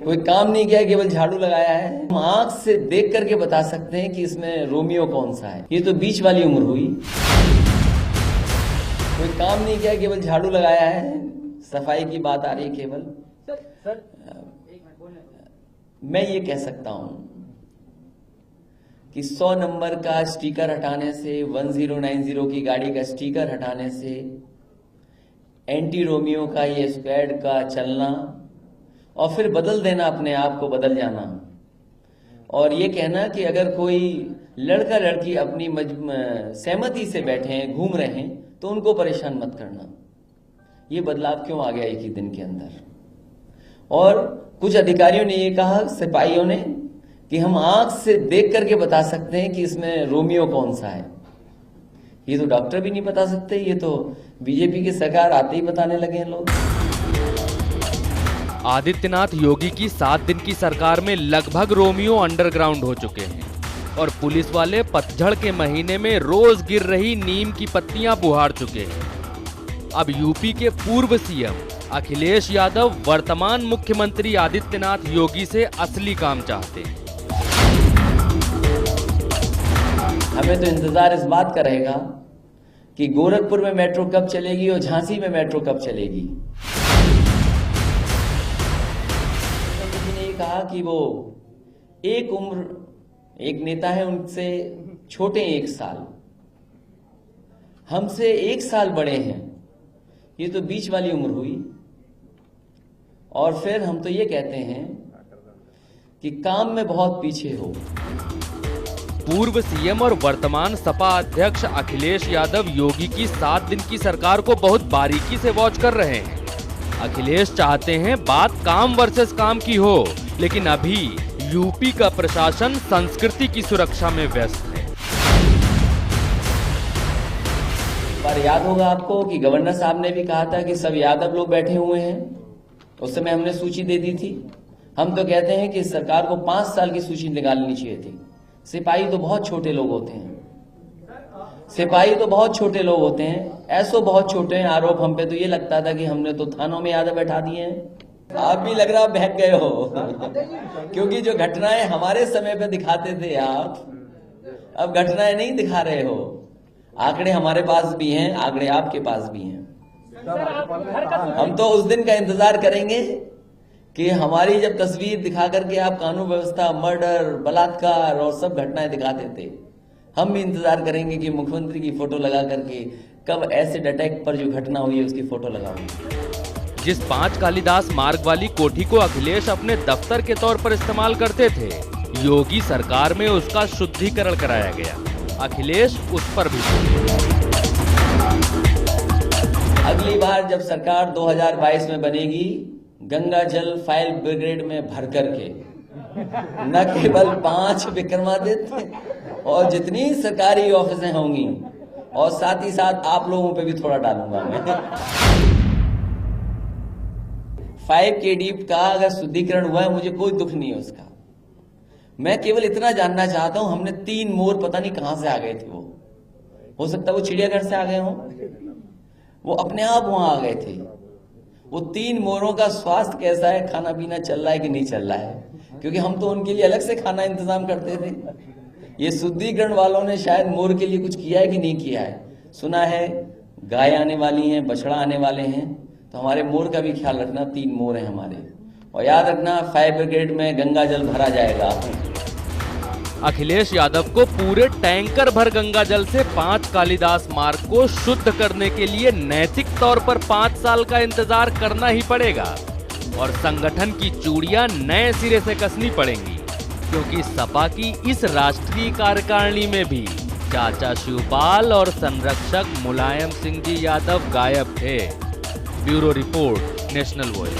कोई काम नहीं किया, केवल झाड़ू लगाया है। हम आंख से देख करके बता सकते हैं कि इसमें रोमियो कौन सा है। ये तो बीच वाली उम्र हुई। कोई काम नहीं किया, केवल झाड़ू लगाया है। सफाई की बात आ रही है केवल। सर मैं ये कह सकता हूं कि 100 नंबर का स्टिकर हटाने से, 1090 की गाड़ी का स्टिकर हटाने से, एंटी रोमियो का ये स्क्वाड का चलना और फिर बदल देना, अपने आप को बदल जाना, और ये कहना कि अगर कोई लड़का लड़की अपनी सहमति से बैठे हैं, घूम रहे हैं, तो उनको परेशान मत करना। ये बदलाव क्यों आ गया एक ही दिन के अंदर? और कुछ अधिकारियों ने ये कहा, सिपाहियों ने, कि हम आंख से देख करके बता सकते हैं कि इसमें रोमियो कौन सा है। ये तो डॉक्टर भी नहीं बता सकते, ये तो बीजेपी की सरकार आते ही बताने लगे हैं लोग। आदित्यनाथ योगी की 7 दिन की सरकार में लगभग रोमियो अंडरग्राउंड हो चुके हैं और पुलिस वाले पतझड़ के महीने में रोज गिर रही नीम की पत्तियां बुहार चुके हैं। अब यूपी के पूर्व सीएम अखिलेश यादव वर्तमान मुख्यमंत्री आदित्यनाथ योगी से असली काम चाहते हैं। हमें तो इंतजार इस बात का रहेगा कि गोरखपुर में मेट्रो कब चलेगी और झांसी में मेट्रो कब चलेगी। किसी ने ये कहा कि वो एक नेता है, उनसे छोटे 1 साल, हमसे 1 साल बड़े हैं। ये तो बीच वाली उम्र हुई। और फिर हम तो ये कहते हैं कि काम में बहुत पीछे हो। पूर्व सीएम और वर्तमान सपा अध्यक्ष अखिलेश यादव योगी की 7 दिन की सरकार को बहुत बारीकी से वॉच कर रहे हैं। अखिलेश चाहते हैं बात काम वर्सेस काम की हो, लेकिन अभी यूपी का प्रशासन संस्कृति की सुरक्षा में व्यस्त है। पर याद होगा आपको कि गवर्नर साहब ने भी कहा था कि सब यादव लोग बैठे हुए हैं। उस समय हमने सूची दे दी थी। हम तो कहते हैं कि सरकार को 5 साल की सूची निकालनी चाहिए थी। सिपाही तो बहुत छोटे लोग होते हैं, सिपाही तो बहुत छोटे लोग होते हैं, ऐसो बहुत छोटे हैं। आरोप हम पे तो ये लगता था कि हमने तो थानों में यादव बैठा दिए हैं। आप भी लग रहा बहक गए हो क्योंकि जो घटनाएं हमारे समय पे दिखाते थे आप, अब घटनाएं नहीं दिखा रहे हो। आंकड़े हमारे पास भी हैं, आंकड़े आपके पास भी हैं। हम तो उस दिन का इंतजार करेंगे कि हमारी जब तस्वीर दिखा करके आप कानून व्यवस्था, मर्डर, बलात्कार और सब घटनाएं दिखाते थे, हम भी इंतजार करेंगे कि मुख्यमंत्री की फोटो लगा करके कब एसिड अटैक पर जो घटना हुई है उसकी फोटो लगाऊंगे। जिस 5 कालिदास मार्ग वाली कोठी को अखिलेश अपने दफ्तर के तौर पर इस्तेमाल करते थे, योगी सरकार में उसका शुद्धिकरण कराया गया। अखिलेश उस पर भी अगली बार जब सरकार 2022 में बनेगी, गंगा जल फायर ब्रिगेड में भर करके न केवल 5 विक्रमादित्य और जितनी सरकारी ऑफिसें होंगी, और साथ ही साथ आप लोगों पे भी थोड़ा डालूंगा मैं। 5 KD का अगर शुद्धिकरण हुआ है, मुझे कोई दुख नहीं है उसका। मैं केवल इतना जानना चाहता हूं, हमने 3 मोर पता नहीं कहां से आ गए थे। वो हो सकता है वो चिड़ियाघर से आ गए हों, वो अपने आप वहां आ गए थे। वो 3 मोरों का स्वास्थ्य कैसा है, खाना पीना चल रहा है कि नहीं चल रहा है, क्योंकि हम तो उनके लिए अलग से खाना इंतजाम करते थे। ये शुद्धिकरण वालों ने शायद मोर के लिए कुछ किया है कि नहीं किया है। सुना है गाय आने वाली हैं, बछड़ा आने वाले हैं, तो हमारे मोर का भी ख्याल रखना। 3 मोर हैं हमारे, और याद रखना फायर ब्रिगेड में गंगा जल भरा जाएगा। अखिलेश यादव को पूरे टैंकर भर गंगा जल से 5 कालिदास मार्ग को शुद्ध करने के लिए नैतिक तौर पर 5 साल का इंतजार करना ही पड़ेगा, और संगठन की चूड़ियां नए सिरे से कसनी पड़ेंगी, क्योंकि सपा की इस राष्ट्रीय कार्यकारिणी में भी चाचा शिवपाल और संरक्षक मुलायम सिंह जी यादव गायब थे। Bureau report, national voice.